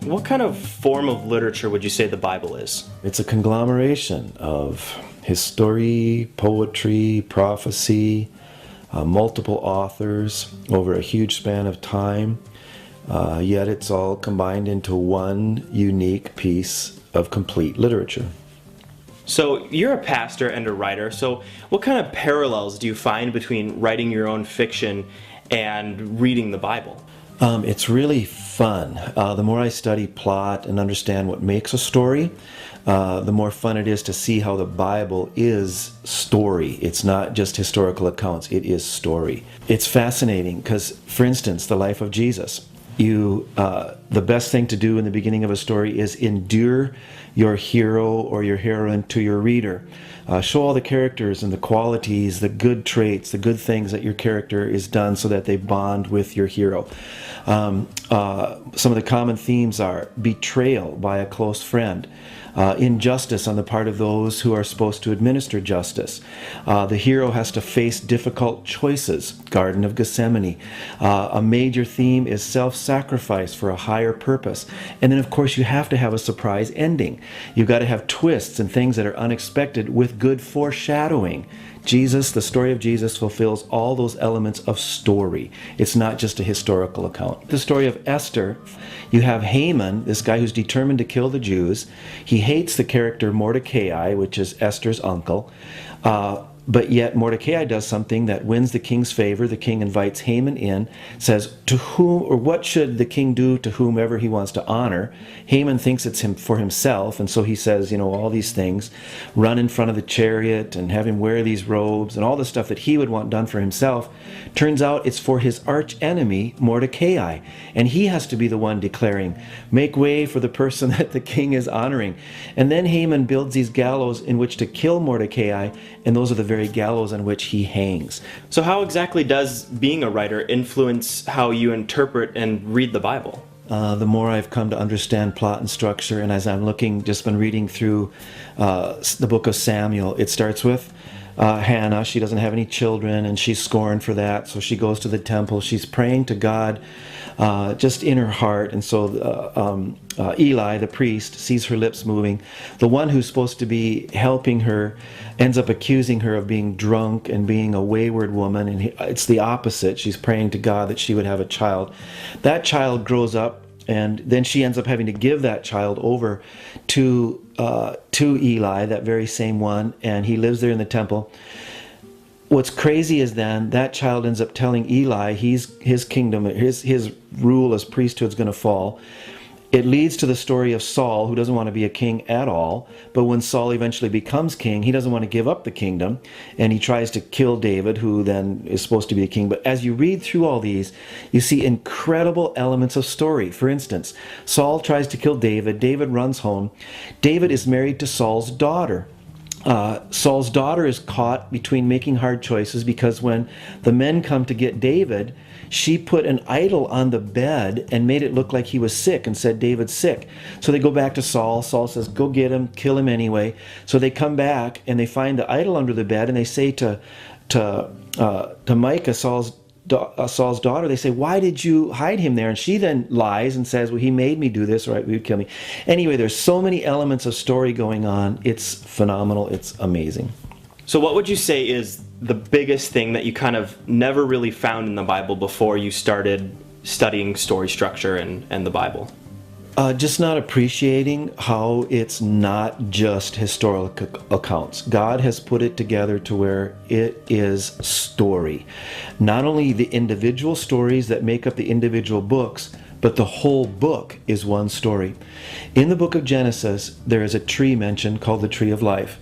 What kind of form of literature would you say the Bible is? It's a conglomeration of history, poetry, prophecy, multiple authors over a huge span of time, yet it's all combined into one unique piece of complete literature. So you're a pastor and a writer, so what kind of parallels do you find between writing your own fiction and reading the Bible? It's really fun. The more I study plot and understand what makes a story, the more fun it is to see how the Bible is story. It's not just historical accounts, it is story. It's fascinating because, for instance, the life of Jesus. The best thing to do in the beginning of a story is endure your hero or your heroine to your reader. Show all the characters and the qualities, the good traits, the good things that your character is done so that they bond with your hero. Some of the common themes are betrayal by a close friend, injustice on the part of those who are supposed to administer justice. The hero has to face difficult choices, Garden of Gethsemane. A major theme is self-sacrifice for a higher purpose. And then of course you have to have a surprise ending. You've got to have twists and things that are unexpected with good foreshadowing. Jesus, the story of Jesus, fulfills all those elements of story. It's not just a historical account. The story of Esther, you have Haman, this guy who's determined to kill the Jews. He hates the character Mordecai, which is Esther's uncle. But yet Mordecai does something that wins the king's favor. The king invites Haman in, says, to whom or what should the king do to whomever he wants to honor? Haman thinks it's him for himself, and so he says, all these things, run in front of the chariot and have him wear these robes and all the stuff that he would want done for himself. Turns out it's for his arch enemy, Mordecai, and he has to be the one declaring, make way for the person that the king is honoring. And then Haman builds these gallows in which to kill Mordecai, and those are the very gallows on which he hangs. So how exactly does being a writer influence how you interpret and read the Bible? The more I've come to understand plot and structure, and as I'm just been reading through the book of Samuel, it starts with Hannah. She doesn't have any children, and she's scorned for that, so she goes to the temple. She's praying to God just in her heart, and so Eli, the priest, sees her lips moving. The one who's supposed to be helping her ends up accusing her of being drunk and being a wayward woman, and it's the opposite. She's praying to God that she would have a child. That child grows up, and then she ends up having to give that child over to Eli, that very same one, and he lives there in the temple. What's crazy is then that child ends up telling Eli his kingdom, his rule as priesthood is going to fall. It leads to the story of Saul, who doesn't want to be a king at all, but when Saul eventually becomes king, he doesn't want to give up the kingdom, and he tries to kill David, who then is supposed to be the king. But as you read through all these, you see incredible elements of story. For instance, Saul tries to kill David. David runs home. David is married to Saul's daughter. Saul's daughter is caught between making hard choices because when the men come to get David, she put an idol on the bed and made it look like he was sick and said, David's sick. So they go back to Saul. Saul says, go get him, kill him anyway. So they come back and they find the idol under the bed, and they say to Micah, Saul's daughter, they say, why did you hide him there? And she then lies and says, well, he made me do this, or he would kill me. Anyway, there's so many elements of story going on. It's phenomenal. It's amazing. So what would you say is the biggest thing that you kind of never really found in the Bible before you started studying story structure and the Bible? Just not appreciating how it's not just historical accounts. God has put it together to where it is story. Not only the individual stories that make up the individual books, but the whole book is one story. In the book of Genesis, there is a tree mentioned called the tree of life.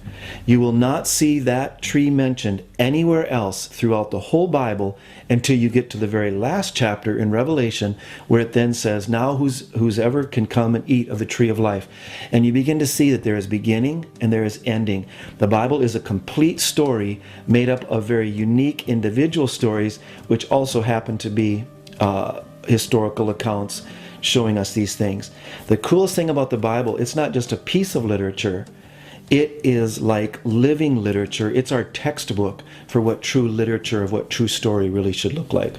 You will not see that tree mentioned anywhere else throughout the whole Bible until you get to the very last chapter in Revelation, where it then says, now whosoever can come and eat of the tree of life. And you begin to see that there is beginning and there is ending. The Bible is a complete story made up of very unique individual stories, which also happen to be historical accounts showing us these things. The coolest thing about the Bible, it's not just a piece of literature. It is like living literature. It's our textbook for what true literature, of what true story really should look like.